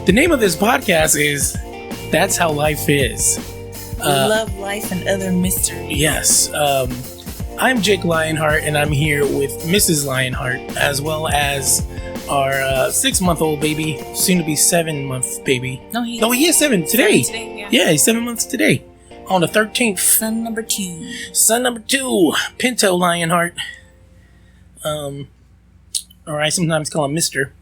The name of this podcast is That's How Life Is. Love, life, and other mysteries. Yes. I'm Jake Lionheart, and I'm here with Mrs. Lionheart, as well as our 6-month-old baby, soon to be 7-month baby. No, he is 7 today. Yeah, he's 7 months today. On the 13th. Son number 2. Son number 2, Pinto Lionheart. Or I sometimes call him Mr.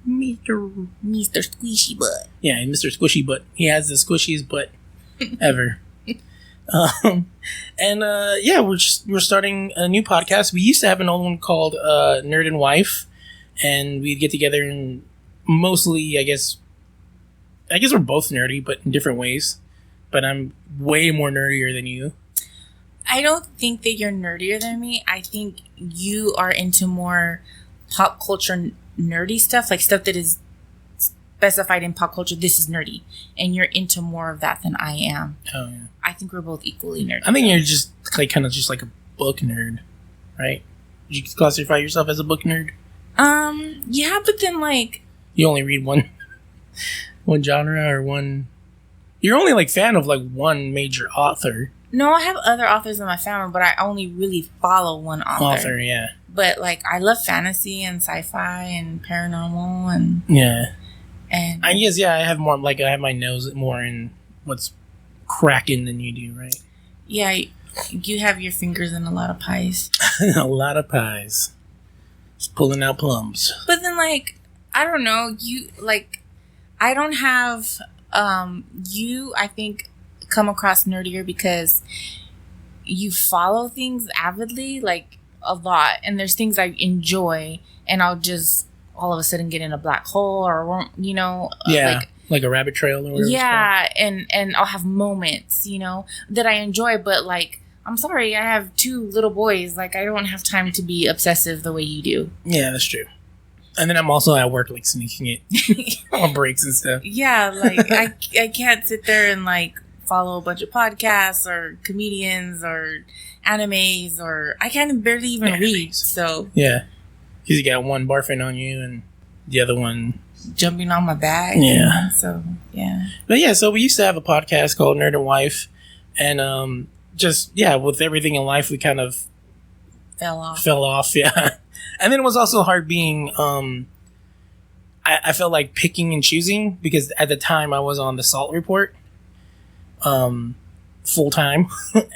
Squishy Butt. Yeah, Mr. Squishy Butt. He has the squishiest butt ever. We're starting a new podcast. We used to have an old one called Nerd and Wife, and we'd get together and mostly, I guess we're both nerdy, but in different ways. But I'm way more nerdier than you. I don't think that you're nerdier than me. I think you are into more pop culture nerdy stuff, like stuff that is specified in pop culture. This is nerdy, and you're into more of that than I am. Oh yeah. I think we're both equally nerdy. I think you're just kind of just like a book nerd, right? Would you classify yourself as a book nerd? Yeah, but then you only read one genre or one. You're only fan of one major author. No, I have other authors in my family, but I only really follow one author. Yeah. But I love fantasy and sci-fi and paranormal and yeah. And I guess I have more I have my nose more in what's cracking than you do, right? Yeah, you have your fingers in a lot of pies. A lot of pies. Just pulling out plums. But then I don't know, you I don't have you I think come across nerdier because you follow things avidly a lot, and there's things I enjoy and I'll just all of a sudden get in a black hole or like a rabbit trail or whatever. Yeah, and I'll have moments, that I enjoy, but I'm sorry, I have 2 little boys. I don't have time to be obsessive the way you do. Yeah, that's true. And then I'm also at work sneaking it on breaks and stuff. Yeah, I can't sit there and follow a bunch of podcasts or comedians or animes, or I can't barely even read. So yeah, because you got one barfing on you and the other one jumping on my back. Yeah. So yeah. But yeah, so we used to have a podcast called Nerd and Wife, and with everything in life we kind of fell off. Yeah. And then it was also hard being, I felt like picking and choosing, because at the time I was on the Salt Report, full time,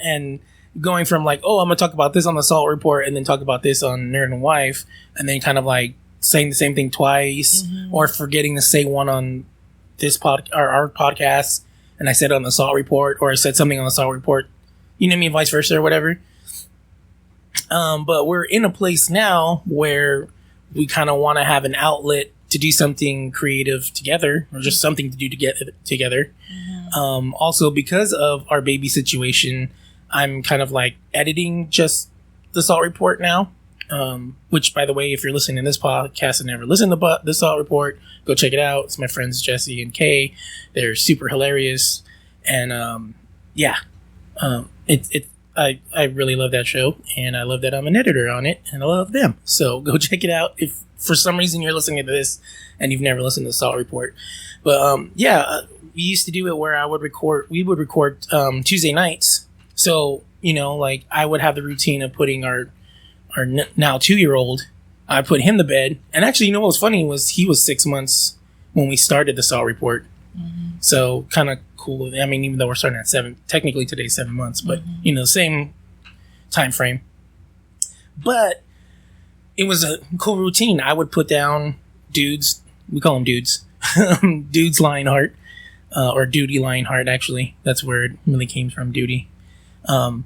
and going from I'm going to talk about this on the Salt Report and then talk about this on Nerd and Wife, and then kind of saying the same thing twice, or forgetting to say one on this our podcast, and I said it on the Salt Report, or I said something on the Salt Report, you know what I mean, vice versa or whatever. But we're in a place now where we kind of want to have an outlet to do something creative together, or just something to do together. Also, because of our baby situation, I'm kind of editing just the Salt Report now. Which, by the way, if you're listening to this podcast and never listened to the Salt Report, go check it out. It's my friends Jesse and Kay. They're super hilarious, and I really love that show, and I love that I'm an editor on it, and I love them. So go check it out if for some reason you're listening to this and you've never listened to the Salt Report. But we used to do it where we would record Tuesday nights. So, I would have the routine of putting our now 2-year-old, I put him to bed. And actually, what was funny was he was 6 months when we started the Salt Report. So kind of cool. I mean, even though we're starting at 7, technically today's 7 months, but same time frame. But it was a cool routine. I would put down dudes. We call them dudes. Dudes Lionheart, or Duty Lionheart. Actually, that's where it really came from. Duty. I'd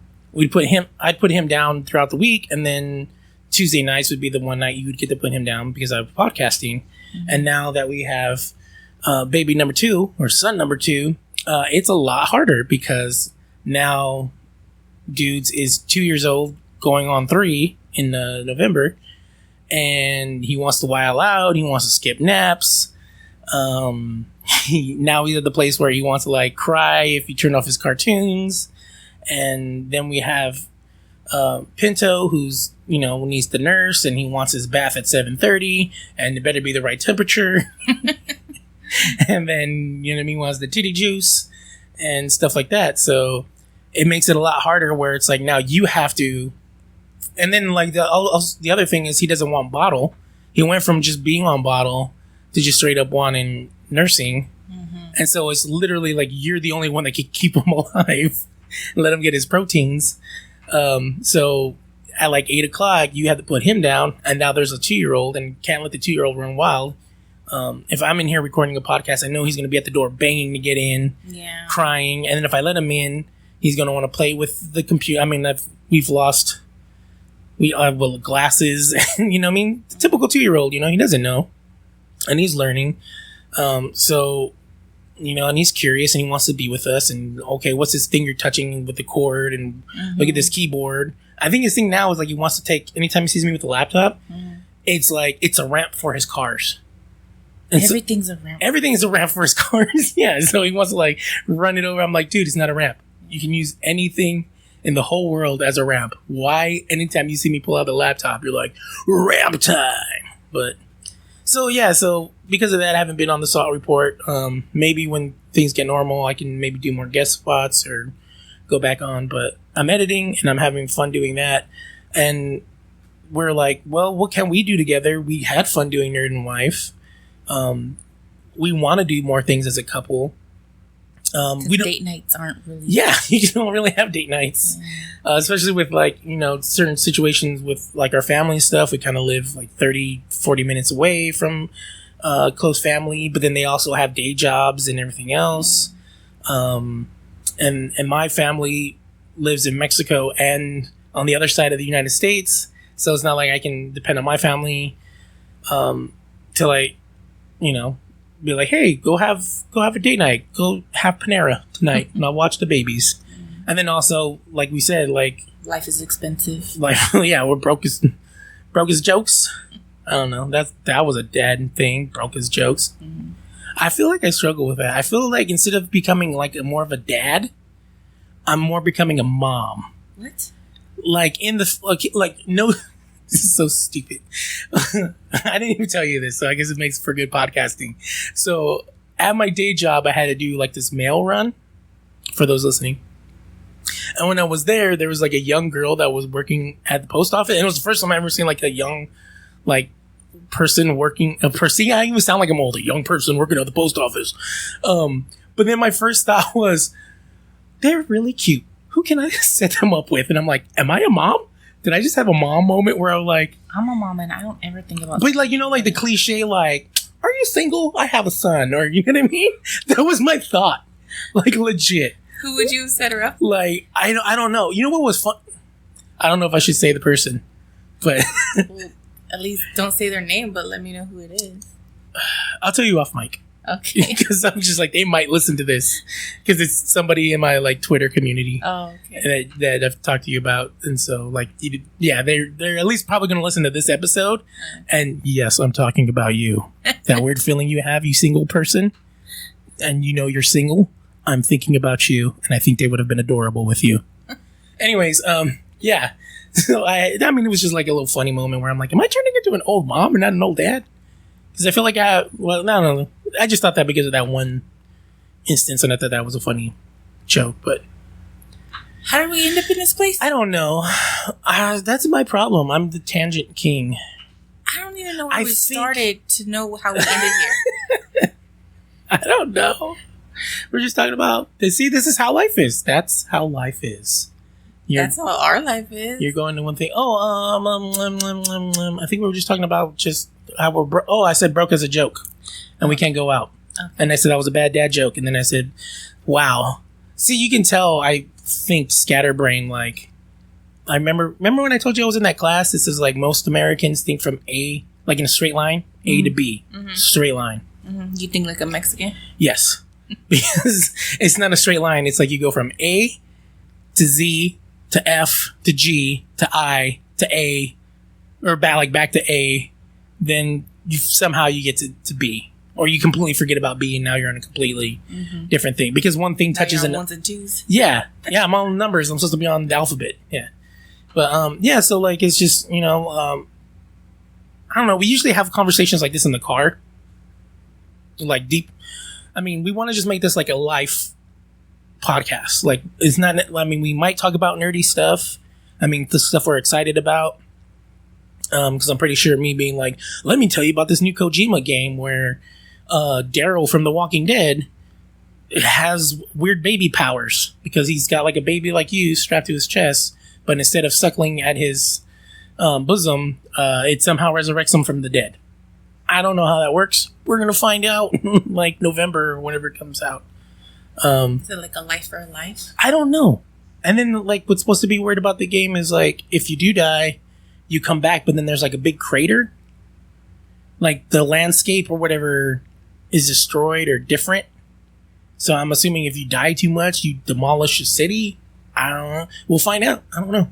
put him down throughout the week, and then Tuesday nights would be the one night you would get to put him down because I was podcasting. And now that we have baby number 2 or son number 2, it's a lot harder because now Dudes is 2 years old, going on 3 in November, and he wants to wild out. He wants to skip naps. Now he's at the place where he wants to cry if you turn off his cartoons. And then we have Pinto, who's needs the nurse, and he wants his bath at 7:30, and it better be the right temperature. And then, you know what I mean, wants the titty juice and stuff like that. So it makes it a lot harder where it's like now you have to. And then like the other thing is he doesn't want bottle. He went from just being on bottle to just straight up wanting nursing. And so it's literally like you're the only one that can keep him alive and let him get his proteins. So at like 8 o'clock, you have to put him down. And now there's a 2-year-old and can't let the 2-year-old run wild. If I'm in here recording a podcast, I know he's going to be at the door banging to get in, crying. And then if I let him in, he's going to want to play with the computer. I mean, we've lost glasses. You know what I mean? The typical 2-year-old, you know, he doesn't know. And he's learning. So... You know, and he's curious and he wants to be with us. And okay, what's this thing you're touching with the cord? And look at this keyboard. I think his thing now is like he wants to take, anytime he sees me with the laptop, it's like it's a ramp for his cars. And everything's a ramp. Everything's a ramp for his cars. Yeah. So he wants to like run it over. I'm like, dude, it's not a ramp. You can use anything in the whole world as a ramp. Why, anytime you see me pull out the laptop, you're like, ramp time. But so because of that, I haven't been on the Salt Report. Maybe when things get normal, I can maybe do more guest spots or go back on. But I'm editing and I'm having fun doing that. And we're like, well, what can we do together? We had fun doing Nerd and Wife. We want to do more things as a couple. Date nights aren't really... Yeah, you don't really have date nights. Especially with, like, you know, certain situations with, like, our family stuff. We kind of live, like, 30, 40 minutes away from close family. But then they also have day jobs and everything else. And my family lives in Mexico and on the other side of the United States. So it's not like I can depend on my family to, like, you know... Be like, hey, go have a date night. Go have Panera tonight, and I'll watch the babies. And then also, like we said, like life is expensive. Like, yeah, we're broke as jokes. I don't know. That was a dad thing. Broke as jokes. I feel like I struggle with that. I feel like instead of becoming like more of a dad, I'm more becoming a mom. What? Like in the like no. This is so stupid. I didn't even tell you this, so I guess it makes for good podcasting. So at my day job, I had to do like this mail run for those listening. And when I was there was like a young girl that was working at the post office. And it was the first time I ever seen like a young like person working. I even sound like I'm old. A young person working at the post office. But then my first thought was, they're really cute. Who can I set them up with? And I'm like, am I a mom? Did I just have a mom moment where I'm like... I'm a mom and I don't ever think about... But like, you know, like the cliche, like, are you single? I have a son. Or, you know what I mean? That was my thought. Like, legit. Who would you set her up? Like, I don't know. You know what was fun? I don't know if I should say the person. But... Well, at least don't say their name, but let me know who it is. I'll tell you off mic. Okay. Because I'm just like, they might listen to this. Because it's somebody in my, like, Twitter community. Oh, okay. That I've talked to you about. And so, like, yeah, they're at least probably going to listen to this episode. And yes, I'm talking about you. That weird feeling you have, you single person. And you know you're single. I'm thinking about you. And I think they would have been adorable with you. Anyways, yeah. So, I mean, it was just like a little funny moment where I'm like, am I turning into an old mom or not an old dad? Because I feel like no. I just thought that because of that one instance, and I thought that was a funny joke. But how did we end up in this place? I don't know. That's my problem. I'm the tangent king. I don't even know where we started to know how we ended here. I don't know. We're just talking about, see, this is how life is. That's how life is. That's how our life is. You're going to one thing. I think we were just talking about just how we're I said broke as a joke. And we can't go out. Okay. And I said that was a bad dad joke. And then I said, wow. See, you can tell I think scatterbrain. Like, I remember when I told you I was in that class? This is like most Americans think from A, like in a straight line, A to B. Straight line. You think like a Mexican? Yes. Because it's not a straight line. It's like you go from A to Z to F to G to I to A, or back to A. Then somehow you get to B. Or you completely forget about B and now you're on a completely different thing. Because one thing touches ones and twos. Yeah. Yeah, I'm on numbers. I'm supposed to be on the alphabet. Yeah. But yeah, so like it's just, you know, I don't know. We usually have conversations like this in the car. like deep. I mean, we want to just make this like a life podcast. Like, it's not. I mean, we might talk about nerdy stuff. I mean, the stuff we're excited about. Because I'm pretty sure me being like, let me tell you about this new Kojima game where Daryl from The Walking Dead has weird baby powers because he's got like a baby like you strapped to his chest, but instead of suckling at his bosom, it somehow resurrects him from the dead. I don't know how that works. We're gonna find out like November or whenever it comes out. Is it like a life for a life? I don't know. And then like what's supposed to be weird about the game is like if you do die, you come back, but then there's like a big crater. Like the landscape or whatever is destroyed or different. So I'm assuming if you die too much, you demolish a city. I don't know. We'll find out. I don't know.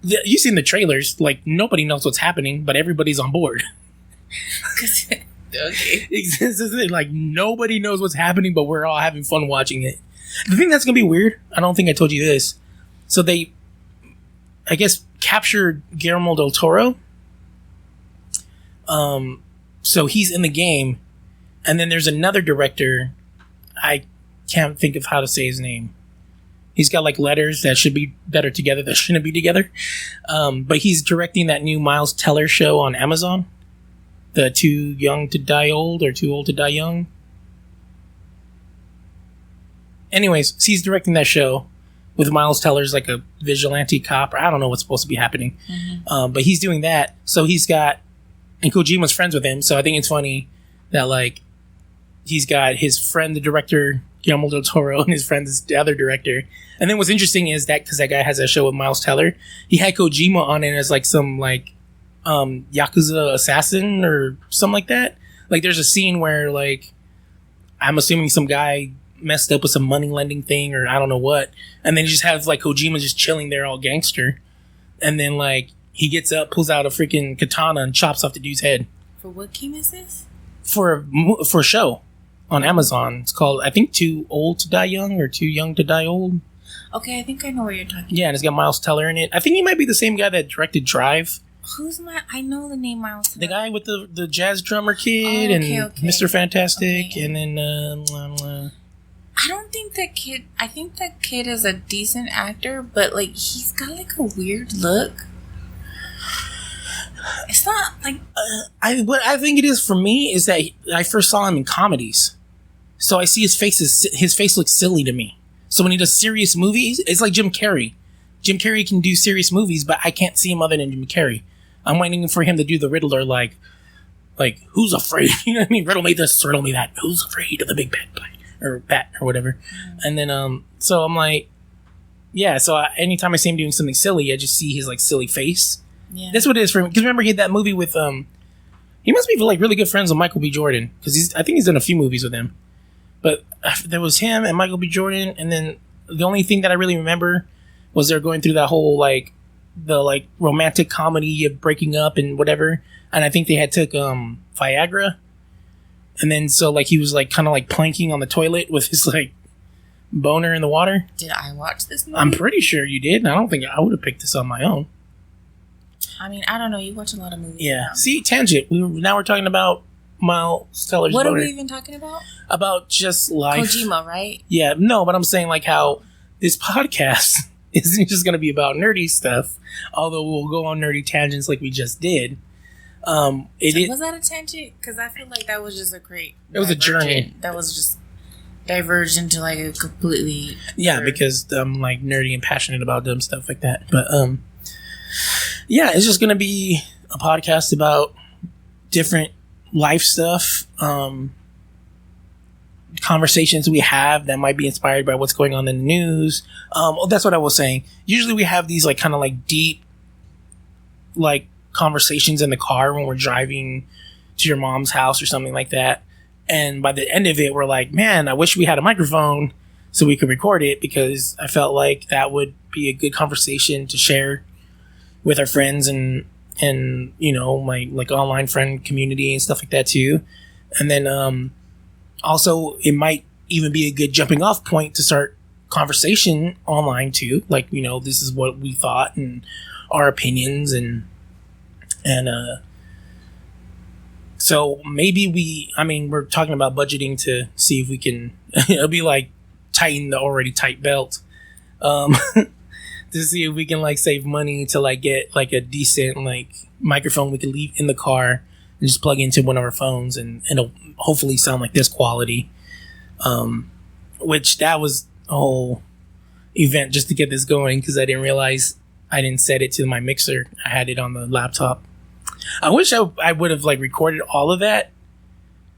You've seen the trailers. Like nobody knows what's happening, but everybody's on board. Okay. Like nobody knows what's happening, but we're all having fun watching it. The thing that's gonna be weird, I don't think I told you this. So they, I guess, captured Guillermo del Toro. So he's in the game, and then there's another director. I can't think of how to say his name. He's got like letters that should be better together that shouldn't be together. But he's directing that new Miles Teller show on Amazon. The Too Young to Die Old or Too Old to Die Young. Anyways, so he's directing that show with Miles Teller's like a vigilante cop. Or I don't know what's supposed to be happening. Mm-hmm. But he's doing that. So he's got... And Kojima's friends with him. So I think it's funny that like he's got his friend, the director, Guillermo del Toro, and his friend, the other director. And then what's interesting is that because that guy has that show with Miles Teller, he had Kojima on it as like some like Yakuza assassin or something like that. Like there's a scene where like I'm assuming some guy messed up with some money lending thing or I don't know what, and then you just have like Kojima just chilling there all gangster, and then like he gets up, pulls out a freaking katana and chops off the dude's head. For what game is this? For a show on Amazon. It's called, I think, Too Old to Die Young or Too Young to Die Old. Okay, I think I know what you're talking about. Yeah, and it's got Miles Teller in it. I think he might be the same guy that directed Drive. I know the name Miles Teller. The guy with the jazz drummer kid and Mr. Fantastic, and then I don't think that kid. I think that kid is a decent actor, but like he's got like a weird look. It's not like what I think it is for me is that I first saw him in comedies, so I see his face looks silly to me. So when he does serious movies, it's like Jim Carrey. Jim Carrey can do serious movies, but I can't see him other than Jim Carrey. I'm waiting for him to do the Riddler, like who's afraid? You know what I mean? Riddle me this, riddle me that. Who's afraid of the big bat or whatever? And then so I'm like, yeah. So anytime I see him doing something silly, I just see his like silly face. Yeah. That's what it is for him. Because remember, he had that movie with he must be like really good friends with Michael B. Jordan because I think he's done a few movies with him. But there was him and Michael B. Jordan, and then the only thing that I really remember was they're going through that whole like the like romantic comedy of breaking up and whatever. And I think they had took Viagra, and then so like he was like kind of like planking on the toilet with his like boner in the water. Did I watch this movie? I'm pretty sure you did. And I don't think I would have picked this on my own. I mean, I don't know. You watch a lot of movies. Yeah. Now. See, tangent. Now we're talking about Miles Teller's What boner. are we even talking about? About just life. Kojima, right? Yeah. No, but I'm saying like how this podcast isn't just going to be about nerdy stuff, although we'll go on nerdy tangents like we just did. Was that a tangent? Because I feel like that was just a great... It was a journey. That was just diverged into like a completely... Yeah, because I'm like nerdy and passionate about dumb stuff like that. But yeah, it's just going to be a podcast about different life stuff, conversations we have that might be inspired by what's going on in the news. That's what I was saying. Usually we have these like kind of like deep like conversations in the car when we're driving to your mom's house or something like that. And by the end of it, we're like, man, I wish we had a microphone so we could record it, because I felt like that would be a good conversation to share with our friends and you know, my like online friend community and stuff like that too. And then also it might even be a good jumping off point to start conversation online too. Like, you know, this is what we thought and our opinions and So maybe we're talking about budgeting to see if we can, it'll be like tighten the already tight belt, to see if we can like save money to like get like a decent like microphone we can leave in the car and just plug into one of our phones, and it'll hopefully sound like this quality. Which that was a whole event just to get this going, because I didn't realize I didn't set it to my mixer. I had it on the laptop. I wish I would have like recorded all of that,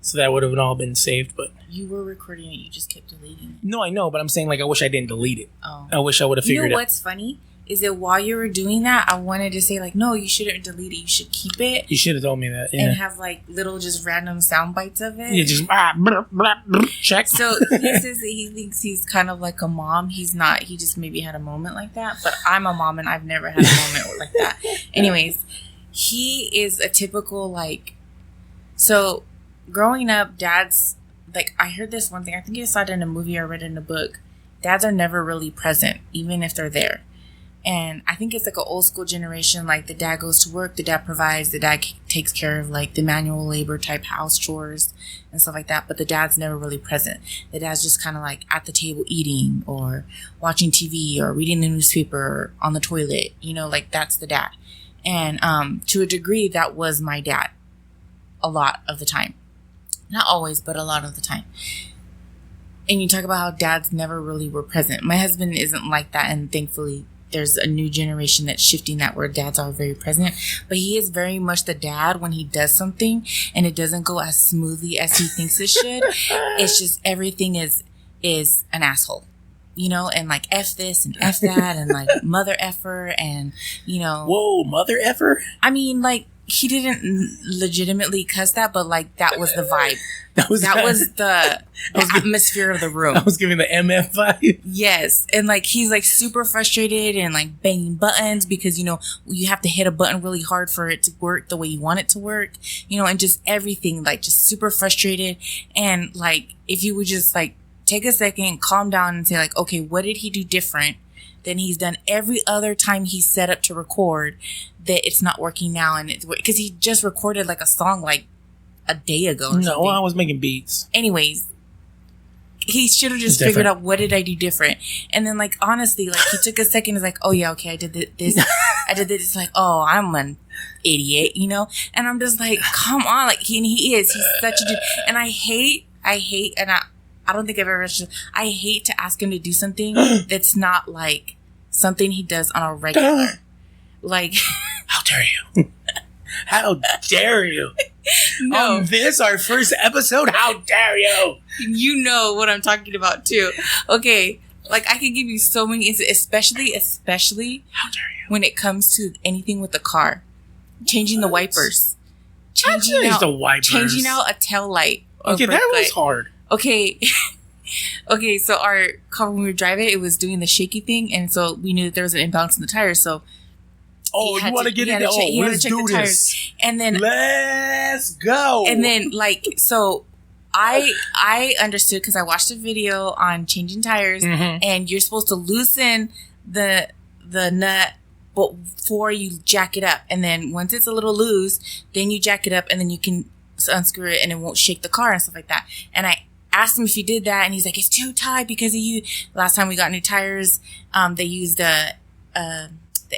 so that would have all been saved. But you were recording it, you just kept deleting it. No, I know, but I'm saying like I wish I didn't delete it. Oh, I wish I would have figured it out. You know what's funny is that while you were doing that, I wanted to say like, no, you shouldn't delete it. You should keep it. You should have told me that. Yeah. And have like little just random sound bites of it. Yeah, just blah, blah, blah, check. So he says that he thinks he's kind of like a mom. He's not. He just maybe had a moment like that. But I'm a mom and I've never had a moment like that. Anyways, he is a typical like. So growing up, dads, like I heard this one thing. I think I saw it in a movie or read it in a book. Dads are never really present, even if they're there. And I think it's like an old school generation. Like the dad goes to work, the dad provides, the dad takes care of like the manual labor type house chores and stuff like that. But the dad's never really present. The dad's just kind of like at the table eating or watching TV or reading the newspaper or on the toilet. You know, like that's the dad. And to a degree, that was my dad a lot of the time. Not always, but a lot of the time. And you talk about how dads never really were present. My husband isn't like that, and thankfully there's a new generation that's shifting that where dads are very present. But he is very much the dad when he does something and it doesn't go as smoothly as he thinks it should. It's just everything is an asshole. You know, and like F this and F that and like mother effer and, you know. Whoa, mother effer? I mean, like, he didn't legitimately cuss that, but like that was the vibe. That was the atmosphere of the room. I was giving the MF vibe. Yes. And like he's like super frustrated and like banging buttons because, you know, you have to hit a button really hard for it to work the way you want it to work, you know, and just everything like just super frustrated. And like if you would just like take a second, calm down and say like, okay, what did he do different than he's done every other time he's set up to record that it's not working now? And it's because he just recorded like a song like a day ago or something. I was making beats. Anyways, he should have just figured out what did I do different. And then like honestly, like he took a second, is like, oh yeah, okay, I did this. I did this. Like, oh, I'm an idiot, you know? And I'm just like, come on, like he's such a dude. And I hate, and I don't think I've ever. I hate to ask him to do something that's not like something he does on a regular. Like, how dare you? How dare you? No. On this, our first episode, how dare you? You know what I'm talking about too. Okay, like I could give you so many instances, especially how dare you when it comes to anything with the car, changing the wipers, changing out a tail light. Okay, that was hard. Okay. Okay, so our car, when we were driving, it was doing the shaky thing, and so we knew that there was an imbalance in the tires, so you want to get it? Oh, let's do this. And then let's go. And then like so I understood because I watched a video on changing tires, and you're supposed to loosen the nut before you jack it up, and then once it's a little loose, then you jack it up, and then you can unscrew it, and it won't shake the car and stuff like that. And I asked him if he did that, and he's like, it's too tight because of you. Last time we got new tires, they used the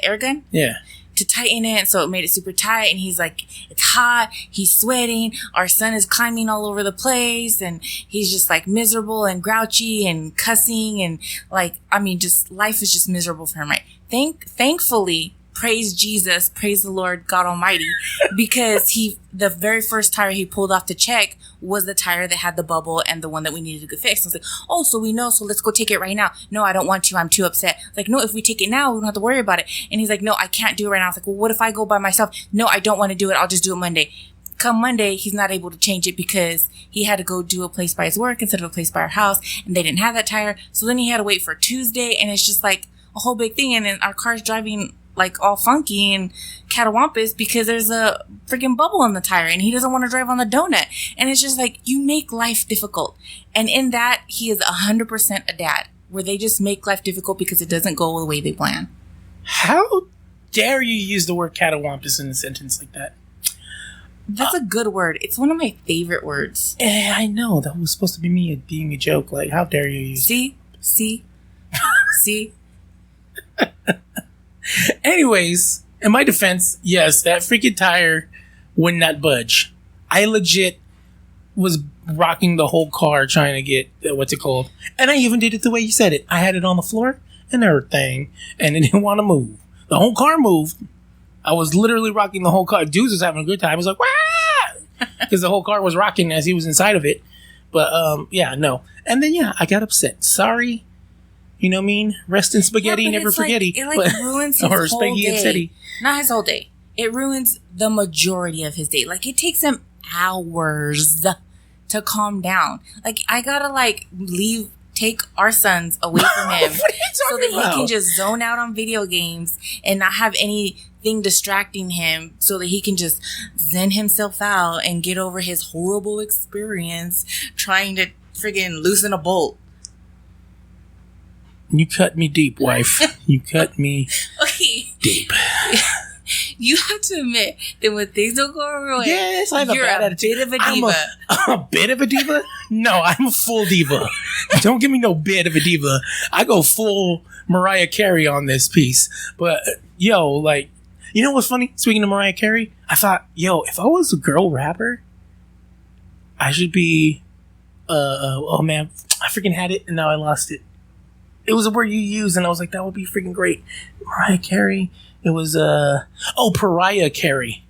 air gun. Yeah. To tighten it, so it made it super tight, and he's like, it's hot, he's sweating, our son is climbing all over the place, and he's just like miserable and grouchy and cussing, and like, I mean, just life is just miserable for him, right? Thankfully, praise Jesus, praise the Lord God Almighty, because the very first tire he pulled off to check was the tire that had the bubble and the one that we needed to get fixed. I was like, oh, so we know, so let's go take it right now. No, I don't want to, I'm too upset. Like, no, if we take it now, we don't have to worry about it. And he's like, no, I can't do it right now. I was like, well, what if I go by myself? No, I don't want to do it. I'll just do it Monday. Come Monday, he's not able to change it because he had to go do a place by his work instead of a place by our house, and they didn't have that tire. So then he had to wait for Tuesday, and it's just like a whole big thing. And then our car's driving like all funky and catawampus because there's a freaking bubble in the tire and he doesn't want to drive on the donut. And it's just like, you make life difficult. And in that, he is 100% a dad, where they just make life difficult because it doesn't go the way they plan. How dare you use the word catawampus in a sentence like that? That's a good word. It's one of my favorite words. I know. That was supposed to be me being a joke. Like, how dare you use... See? Anyways, in my defense, yes, that freaking tire would not budge. I legit was rocking the whole car trying to get, what's it called? And I even did it the way you said it. I had it on the floor and everything, and it didn't want to move. The whole car moved. I was literally rocking the whole car. Dudes was having a good time. I was like, wah! Because the whole car was rocking as he was inside of it. But, yeah, no. And then, yeah, I got upset. Sorry. You know what I mean? Rest in spaghetti, never forgetty. It ruins his or whole spaghetti and day. city. Not his whole day. It ruins the majority of his day. Like, it takes him hours to calm down. Like, I gotta, take our sons away from him so that he can just zone out on video games and not have anything distracting him so that he can just zen himself out and get over his horrible experience trying to friggin' loosen a bolt. You cut me deep, wife. You cut me deep. You have to admit that when things don't go our way, yes, I have you're a bad attitude. Bit of a diva. A bit of a diva? No, I'm a full diva. Don't give me no bit of a diva. I go full Mariah Carey on this piece. But, you know what's funny? Speaking of Mariah Carey, I thought, if I was a girl rapper, I should be, oh man, I freaking had it and now I lost it. It was a word you used and I was like, that would be freaking great. Mariah Carey. It was, pariah Carey.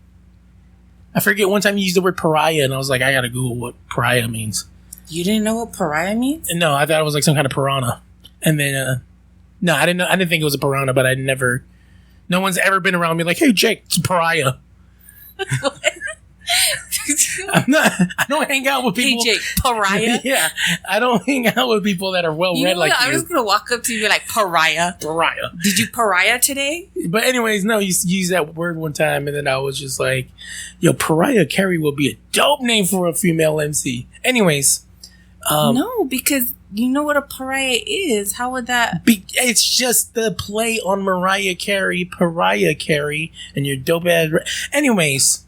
I forget one time you used the word pariah and I was like, I gotta Google what pariah means. You didn't know what pariah means? No, I thought it was like some kind of piranha. And then, no, I didn't think it was a piranha, but no one's ever been around me like, hey, Jake, it's a pariah. What? I don't hang out with people. Hey, Jake, pariah? Yeah, I don't hang out with people that are well-read like you. I'm just going to walk up to you and be like, pariah. Pariah. Did you pariah today? But anyways, no, you used that word one time and then I was just like, Pariah Carey will be a dope name for a female MC. Anyways. No, because you know what a pariah is. How would that... It's just the play on Mariah Carey, Pariah Carey, and your dope ass... Anyways.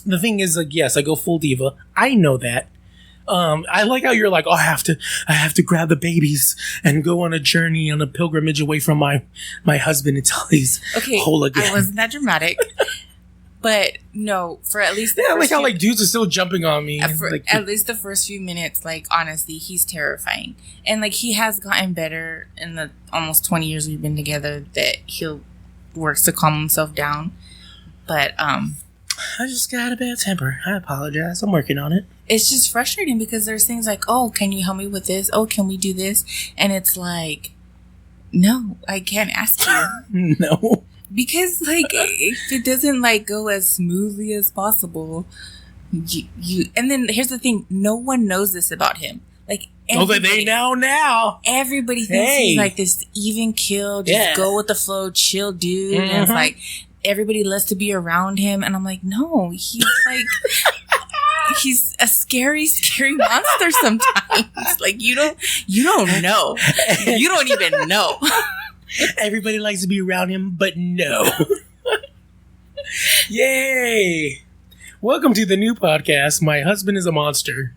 The thing is, yes, I go full diva. I know that. I like how you're like, I have to grab the babies and go on a journey, on a pilgrimage away from my husband until he's whole again. I wasn't that dramatic. But no, for at least I like how dudes are still jumping on me. At least the first few minutes, honestly, he's terrifying. And he has gotten better in the almost 20 years we've been together that he'll works to calm himself down. But I just got a bad temper. I apologize. I'm working on it. It's just frustrating because there's things like, oh, can you help me with this? Oh, can we do this? And it's like, no, I can't ask you. No. Because, if it doesn't, go as smoothly as possible, you... And then, here's the thing. No one knows this about him. They now. Everybody thinks he's, this even kill, just go with the flow, chill dude. Mm-hmm. And it's everybody loves to be around him. And I'm like, no, he's he's a scary, scary monster sometimes. You don't know. You don't even know. Everybody likes to be around him, but no. Yay. Welcome to the new podcast, My Husband is a Monster.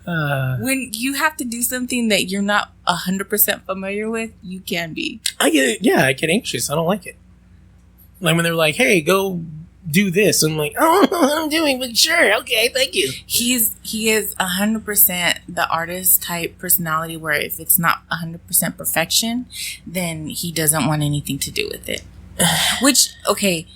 When you have to do something that you're not 100% familiar with, you can be. I get it. Yeah, I get anxious. I don't like it. When they're like, hey, go do this. I'm like, I don't know what I'm doing, but sure. Okay, thank you. He is 100% the artist type personality where if it's not 100% perfection, then he doesn't want anything to do with it. Which, okay,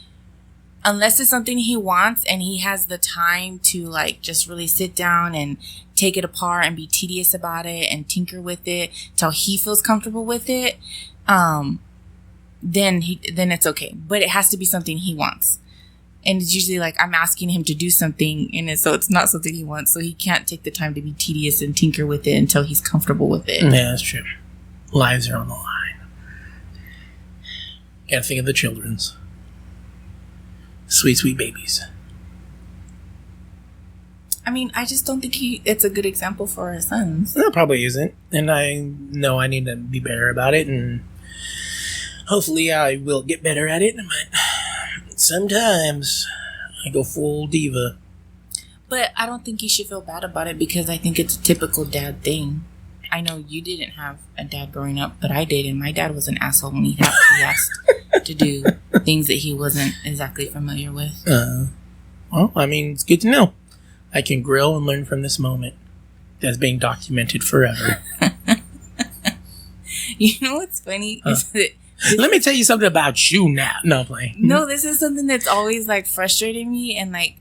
unless it's something he wants and he has the time to just really sit down and take it apart and be tedious about it and tinker with it till he feels comfortable with it, then it's okay. But it has to be something he wants. And it's usually I'm asking him to do something in it, so it's not something he wants, so he can't take the time to be tedious and tinker with it until he's comfortable with it. Yeah, that's true. Lives are on the line. Gotta think of the children's. Sweet, sweet babies. I mean, I just don't think it's a good example for our sons. No, it probably isn't. And I know I need to be better about it, and hopefully I will get better at it. But sometimes I go full diva. But I don't think you should feel bad about it because I think it's a typical dad thing. I know you didn't have a dad growing up, but I did, and my dad was an asshole when he asked to do things that he wasn't exactly familiar with. Well, I mean, it's good to know. I can grow and learn from this moment that's being documented forever. You know what's funny? Is that let me tell you something about you now. No, I'm playing. No, this is something that's always like frustrating me, and like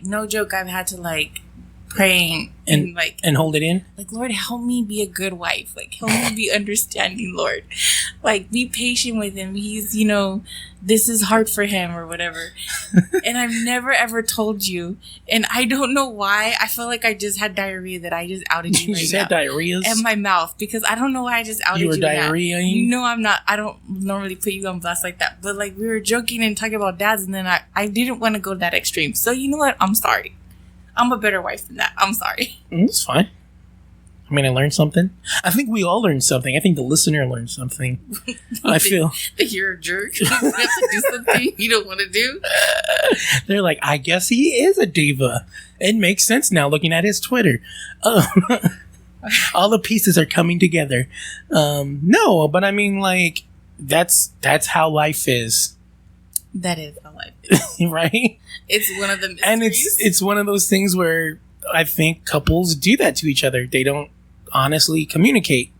no joke, I've had to like pray and like and hold it in. Like, Lord, help me be a good wife. Like, help me be understanding, Lord. Like, be patient with him. He's, this is hard for him or whatever. And I've never ever told you, and I don't know why. I feel like I just had diarrhea that I just outed you. You just had diarrhea in my mouth because I don't know why I just outed you. You were diarrheaing. You know I'm not. I don't normally put you on blast like that. But like we were joking and talking about dads, and then I didn't want to go that extreme. So you know what? I'm sorry. I'm a better wife than that. I'm sorry. It's fine. I mean, I learned something. I think we all learned something. I think the listener learned something. I feel that you're a jerk. You have to do something you don't want to do. They're like, I guess he is a diva. It makes sense now looking at his Twitter. All the pieces are coming together. No, but I mean, like, that's how life is. That is how life is. Right? It's one of the mysteries. And it's one of those things where I think couples do that to each other. They don't honestly communicate.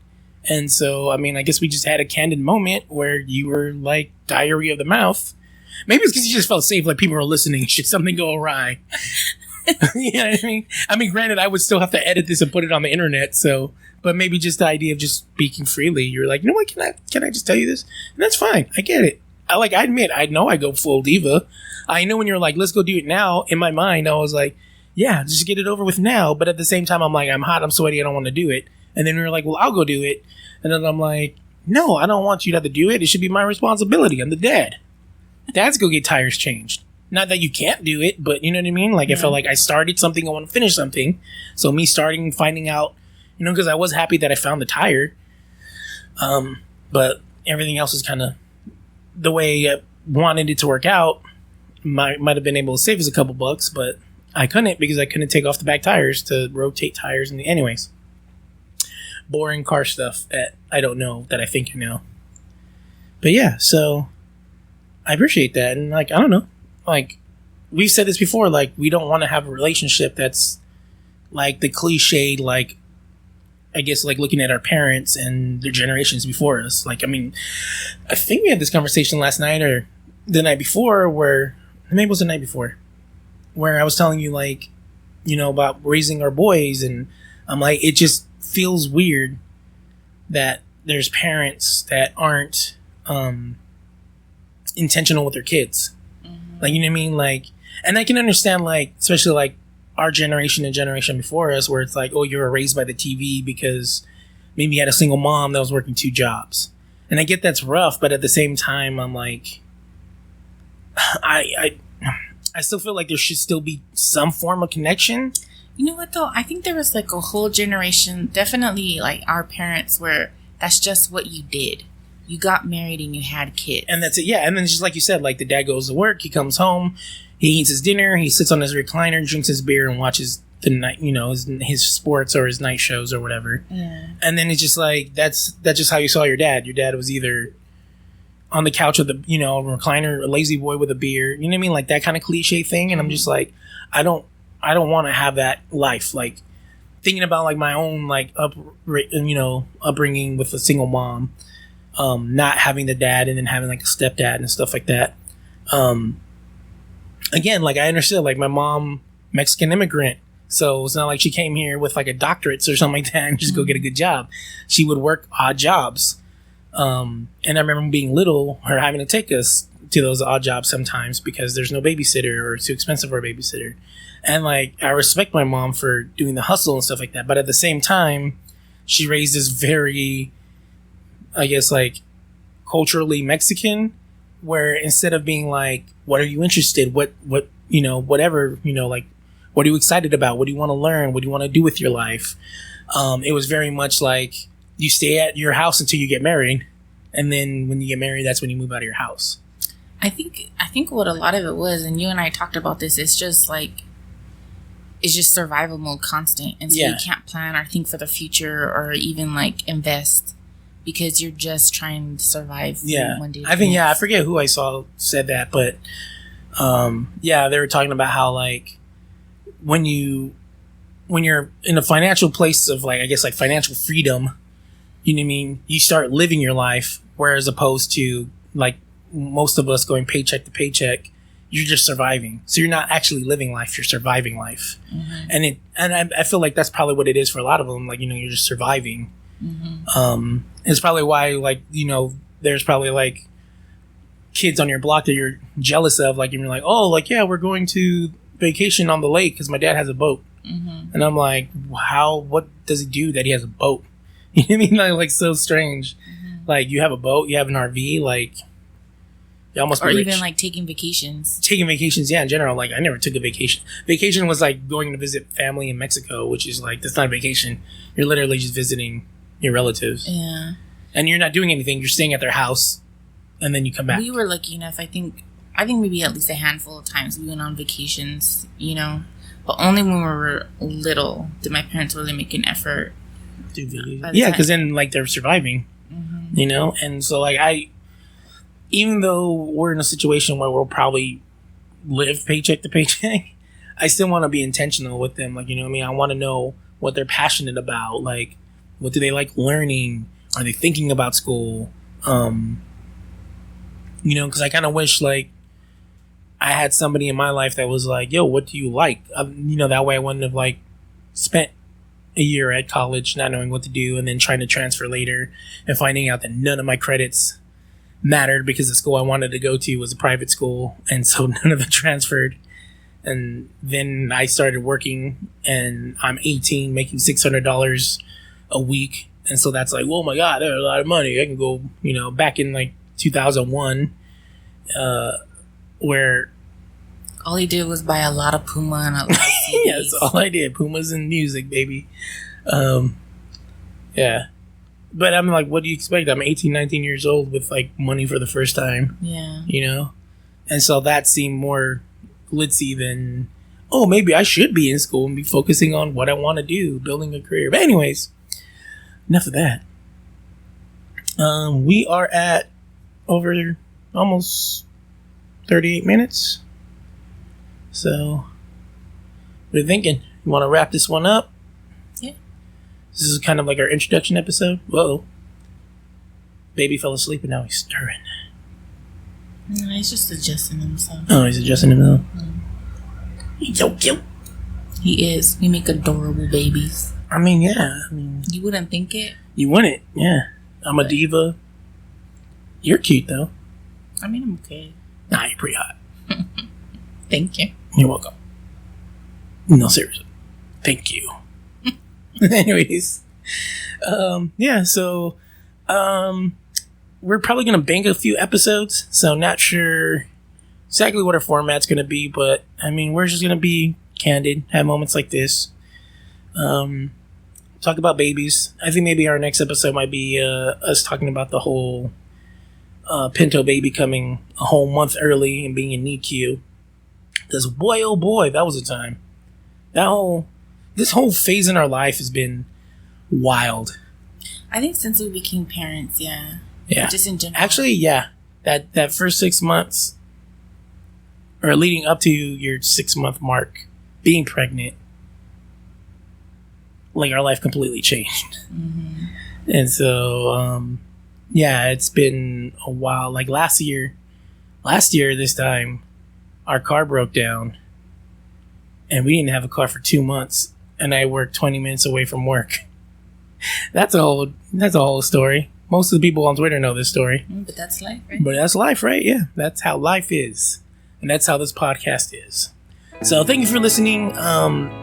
And so, I mean, I guess we just had a candid moment where you were like diarrhea of the mouth. Maybe it's because you just felt safe, like people were listening. Should something go awry? You know what I mean? I mean, granted, I would still have to edit this and put it on the internet. So, but maybe just the idea of just speaking freely. You're like, you know what? Can I just tell you this? And that's fine. I get it. I admit, I know I go full diva. I know when you're like, let's go do it now. In my mind, I was like, yeah, just get it over with now. But at the same time, I'm like, I'm hot, I'm sweaty, I don't want to do it. And then we were like, well, I'll go do it. And then I'm like, no, I don't want you to have to do it. It should be my responsibility. I'm the dad. Dads go get tires changed. Not that you can't do it, but you know what I mean? Like, I felt like I started something, I want to finish something. So me starting, finding out, because I was happy that I found the tire. But everything else is kind of the way I wanted it to work out. Might have been able to save us a couple bucks, but I couldn't because I couldn't take off the back tires to rotate tires. And anyways, boring car stuff that I don't know that I think I know. But yeah, so I appreciate that. And like, I don't know, like we've said this before, like we don't want to have a relationship that's like the cliched, like I guess like looking at our parents and their generations before us. Like, I mean, I think we had this conversation last night or the night before where maybe it was the night before where I was telling you like, about raising our boys. And I'm like, it just feels weird that there's parents that aren't intentional with their kids. Mm-hmm. Like, you know what I mean? Like, and I can understand like, especially like our generation and generation before us where it's like, oh, you were raised by the TV because maybe you had a single mom that was working 2 jobs. And I get that's rough, but at the same time, I'm like, I still feel like there should still be some form of connection. You know what, though? I think there was like a whole generation, definitely like our parents, where that's just what you did. You got married and you had kids. And that's it, yeah. And then just like you said, like the dad goes to work, he comes home, he eats his dinner, he sits on his recliner, drinks his beer, and watches the night, his sports or his night shows or whatever. Yeah. And then it's just like, that's just how you saw your dad. Your dad was either on the couch with a recliner, a lazy boy with a beer, you know what I mean? Like that kind of cliche thing. And I'm just like, I don't want to have that life. Like thinking about like my own like upbringing with a single mom, not having the dad and then having like a stepdad and stuff like that. Again, like I understood like my mom, Mexican immigrant. So it's not like she came here with like a doctorate or something like that and just go get a good job. She would work odd jobs. And I remember being little, her having to take us to those odd jobs sometimes because there's no babysitter or it's too expensive for a babysitter. And like, I respect my mom for doing the hustle and stuff like that. But at the same time, she raised this very, I guess, like culturally Mexican, where instead of being like, what are you interested? Whatever, like, what are you excited about? What do you want to learn? What do you want to do with your life? It was very much like, you stay at your house until you get married. And then when you get married, that's when you move out of your house. I think what a lot of it was, and you and I talked about this, it's just survival mode constant. And so you can't plan or think for the future or even like invest because you're just trying to survive one day. I forget who I saw said that, but they were talking about how like when you're in a financial place of like, I guess like financial freedom, you know what I mean? You start living your life, whereas opposed to like most of us going paycheck to paycheck, you're just surviving. So you're not actually living life, you're surviving life. Mm-hmm. And I feel like that's probably what it is for a lot of them. Like, you know, you're just surviving. Mm-hmm. It's probably why, like, you know, there's probably like kids on your block that you're jealous of. Like, you're like, oh, like, yeah, we're going to vacation on the lake because my dad has a boat. Mm-hmm. And I'm like, what does he do that he has a boat? You know what I mean? Like so strange. Mm-hmm. Like, you have a boat, you have an RV, like, you almost or be even rich. Like taking vacations, in general. Like, I never took a vacation. Vacation was like going to visit family in Mexico, which is like, that's not a vacation. You're literally just visiting your relatives. Yeah. And you're not doing anything. You're staying at their house and then you come back. We were lucky enough, I think maybe at least a handful of times we went on vacations, you know, but only when we were little did my parents really make an effort. Yeah, because then like they're surviving, mm-hmm. you know? And so like even though we're in a situation where we'll probably live paycheck to paycheck, I still want to be intentional with them. Like, you know what I mean? I want to know what they're passionate about. Like, what do they like learning? Are they thinking about school? You know, because I kind of wish like I had somebody in my life that was like, yo, what do you like? You know, that way I wouldn't have like spent a year at college not knowing what to do and then trying to transfer later and finding out that none of my credits mattered because the school I wanted to go to was a private school, and so none of it transferred. And then I started working and I'm 18 making $600 a week, and so that's like, oh my god, there's a lot of money. I can go, you know, back in like 2001 where all he did was buy a lot of Puma and a lot of CDs. Yeah, that's all I did. Pumas and music, baby. Yeah. But I'm like, what do you expect? I'm 18, 19 years old with like money for the first time. Yeah. You know? And so that seemed more glitzy than, oh, maybe I should be in school and be focusing on what I want to do, building a career. But anyways, enough of that. We are at over almost 38 minutes. So, what are you thinking? You want to wrap this one up? Yeah. This is kind of like our introduction episode. Whoa. Baby fell asleep and now he's stirring. No, he's just adjusting himself. Oh, he's adjusting himself? He's so cute. He is. We make adorable babies. I mean, yeah. You wouldn't think it? You wouldn't, yeah. I'm a diva. You're cute, though. I mean, I'm okay. Nah, you're pretty hot. Thank you. You're welcome. No, seriously. Thank you. Anyways. Yeah, so we're probably going to bank a few episodes, so not sure exactly what our format's going to be, but I mean, we're just going to be candid, have moments like this. Talk about babies. I think maybe our next episode might be us talking about the whole Pinto baby coming a whole month early and being in NICU. Because boy, oh boy, that was a time. This whole phase in our life has been wild. I think since we became parents, yeah. Yeah. Just in general. Actually, yeah. That first 6 months, or leading up to your 6-month mark, being pregnant, like our life completely changed. Mm-hmm. And so, yeah, it's been a while. Like last year this time, our car broke down and we didn't have a car for 2 months, and I worked 20 minutes away from work. That's a whole story. Most of the people on Twitter know this story. But that's life, right? But that's life, right? Yeah, that's how life is. And that's how this podcast is. So thank you for listening.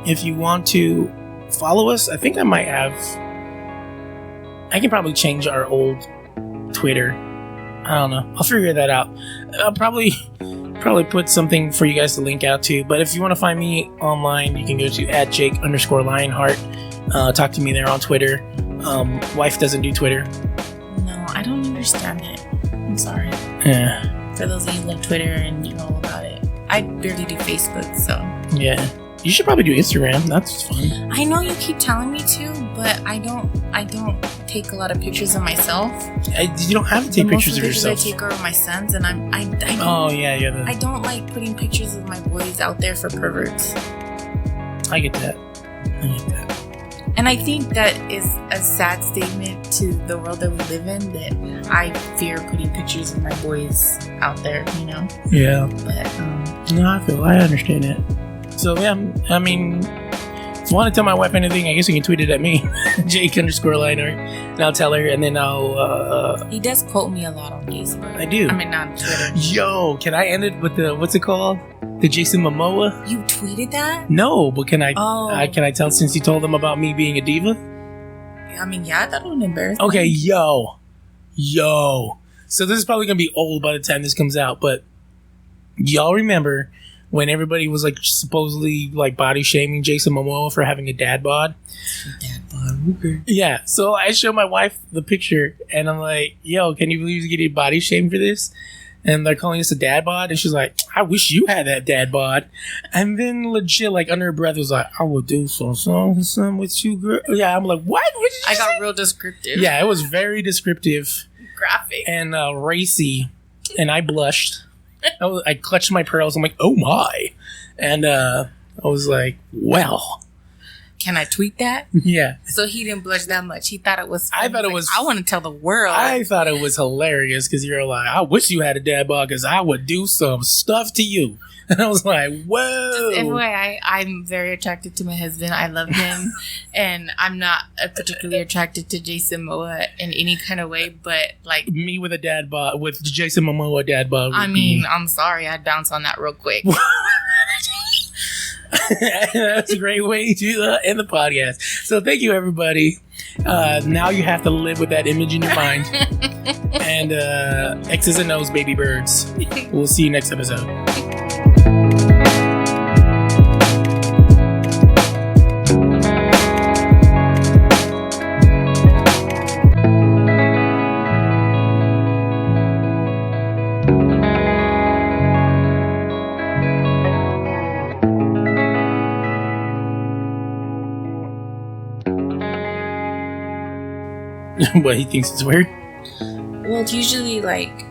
If you want to follow us, I think I can probably change our old Twitter. I don't know. I'll figure that out. I'll probably put something for you guys to link out to. But if you want to find me online, you can go to @Jake_Lionheart. Talk to me there on Twitter. Wife doesn't do Twitter. No, I don't understand it. I'm sorry. Yeah. For those of you who love Twitter and you know all about it. I barely do Facebook, so. Yeah. You should probably do Instagram. That's fun. I know you keep telling me to, but I don't take a lot of pictures of myself. You don't have to take pictures of yourself. I take are of my sons, and I don't, oh yeah. I don't like putting pictures of my boys out there for perverts. I get that. And I think that is a sad statement to the world that we live in, that I fear putting pictures of my boys out there, you know? Yeah. But, no, I understand that. So, yeah, I mean, if you want to tell my wife anything, I guess you can tweet it at me, Jake_Lionheart, and I'll tell her, and then I'll, He does quote me a lot on Facebook. I do. I mean, not on Twitter. Yo, can I end it with the, what's it called? The Jason Momoa? You tweeted that? No, but can I can I tell, since you told them about me being a diva? I mean, yeah, that would embarrass Okay, me. yo. So this is probably going to be old by the time this comes out, but y'all remember when everybody was like supposedly like body shaming Jason Momoa for having a dad bod? Dad bod, okay. Yeah, so I show my wife the picture and I'm like, yo, can you believe he's getting body shamed for this? And they're calling us a dad bod, and she's like, I wish you had that dad bod. And then legit, like under her breath, was like, I would do some with you, girl. Yeah, I'm like, what? What did you say? Got real descriptive. Yeah, it was very descriptive. Graphic. And racy. And I blushed. I clutched my pearls. I'm like, oh my. And I was like, well. Can I tweet that? Yeah. So he didn't blush that much. He thought it was funny. I thought it was. I want to tell the world. I thought it was hilarious because you're like, I wish you had a dad bod because I would do some stuff to you. And I was like, whoa. Anyway, I'm very attracted to my husband. I love him. And I'm not particularly attracted to Jason Momoa in any kind of way, but like. Me with a dad bod, with Jason Momoa dad bod. I mean, I'm sorry. I'd bounce on that real quick. That's a great way to end the podcast. So thank you, everybody. Now you have to live with that image in your mind. And X's and O's, baby birds. We'll see you next episode. What, he thinks it's weird? Well, it's usually like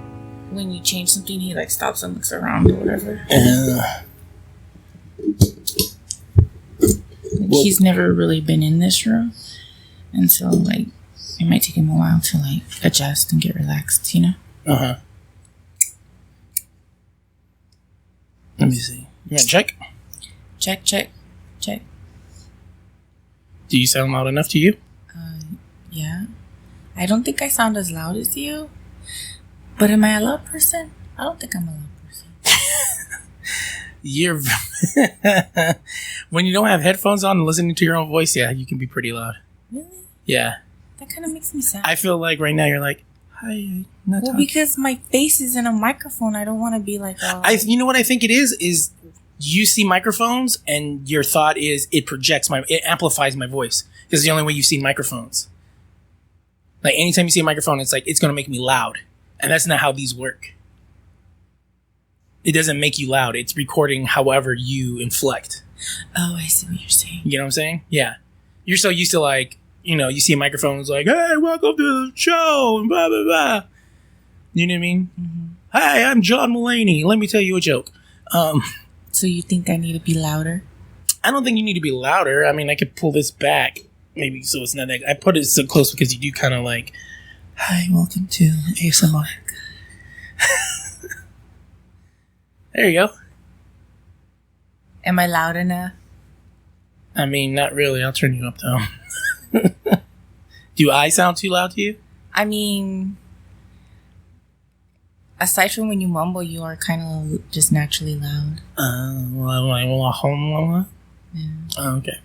when you change something, he like stops and looks around or whatever. He's never really been in this room, and so like it might take him a while to like adjust and get relaxed, you know. Let me see. Yeah, check. Check. Do you sound loud enough to you? Yeah. I don't think I sound as loud as you. But am I a loud person? I don't think I'm a loud person. You're when you don't have headphones on and listening to your own voice, yeah, you can be pretty loud. Really? Yeah. That kind of makes me sad. I feel like right now you're like, hi, not well, talking. because my face is in a microphone. I don't want to be like, oh. You know what I think it is you see microphones and your thought is it amplifies my voice. Because it's the only way you've seen microphones. Like anytime you see a microphone, it's like, it's going to make me loud. And that's not how these work. It doesn't make you loud. It's recording however you inflect. Oh, I see what you're saying. You know what I'm saying? Yeah. You're so used to like, you know, you see a microphone, it's like, hey, welcome to the show, and blah, blah, blah. You know what I mean? Mm-hmm. Hi, I'm John Mulaney. Let me tell you a joke. So you think I need to be louder? I don't think you need to be louder. I mean, I could pull this back. Maybe so it's not that. I put it so close because you do kind of like, hi, welcome to ASMR. There you go. Am I loud enough? I mean, not really. I'll turn you up though. Do I sound too loud to you? I mean, aside from when you mumble, you are kind of just naturally loud. Yeah. Oh, okay.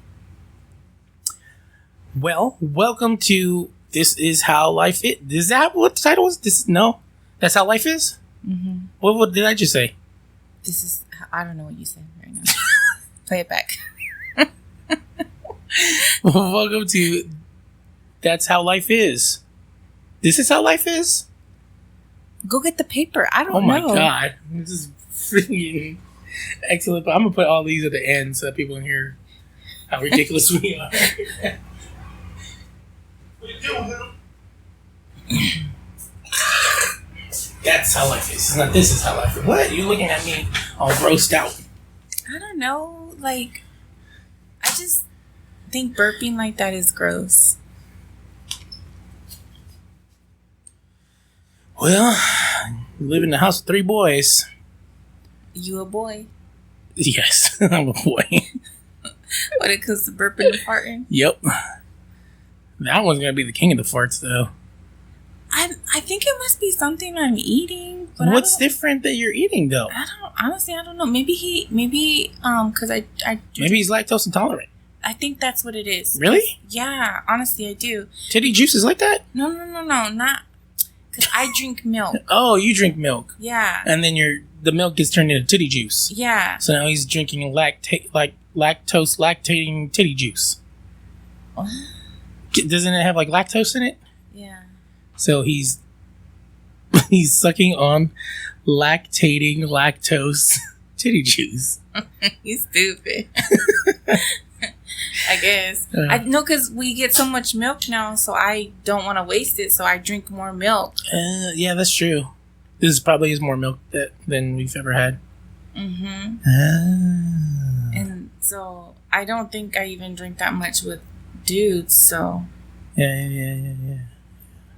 Well, welcome to This Is How Life Is. Is that what the title is? No? That's How Life Is? Mm-hmm. What did I just say? This is... I don't know what you said right now. Play it back. Welcome to That's How Life Is. This Is How Life Is? Go get the paper. I don't know. Oh my god. This is freaking excellent. But I'm going to put all these at the end so that people can hear how ridiculous we are. What are you doing, Will? That's how life is. Not this is how life is. What? You're looking at me all grossed out. I don't know. Like, I just think burping like that is gross. Well, you live in the house with 3 boys. You a boy? Yes, I'm a boy. When it comes to burping and farting? Yep. That one's going to be the king of the farts, though. I think it must be something I'm eating. But What's different that you're eating, though? Honestly, I don't know. Maybe because Maybe he's lactose intolerant. I think that's what it is. Really? Yeah, honestly, I do. Titty juice is like that? No, not because I drink milk. Oh, you drink milk. Yeah. And then the milk gets turned into titty juice. Yeah. So now he's drinking lactose lactating titty juice. What? Doesn't it have like lactose in it? Yeah. So he's sucking on lactating lactose titty juice. He's stupid. I guess. I know because we get so much milk now, so I don't want to waste it, so I drink more milk. Yeah, that's true. This probably is more milk than we've ever had. Mm-hmm. Ah. And so I don't think I even drink that much with dudes, so... Yeah.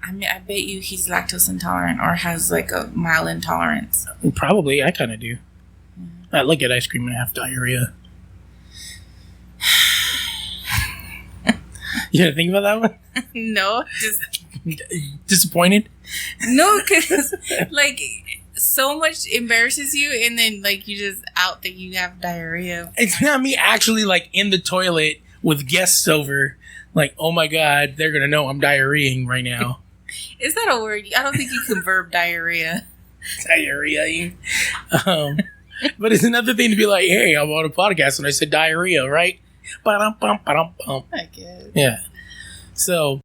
I mean, I bet you he's lactose intolerant or has like a mild intolerance. Probably, I kind of do. I look at ice cream and have diarrhea. You gotta think about that one? No, just... Disappointed? No, because like so much embarrasses you and then like you just out that you have diarrhea. It's not me actually like in the toilet with guests over. Like, oh my god, they're gonna know I'm diarrheaing right now. Is that a word? I don't think you can verb diarrhea. Diarrhea. But it's another thing to be like, hey, I'm on a podcast and I said diarrhea, right? Ba-dum-bum, ba-dum-bum. I guess. Yeah. So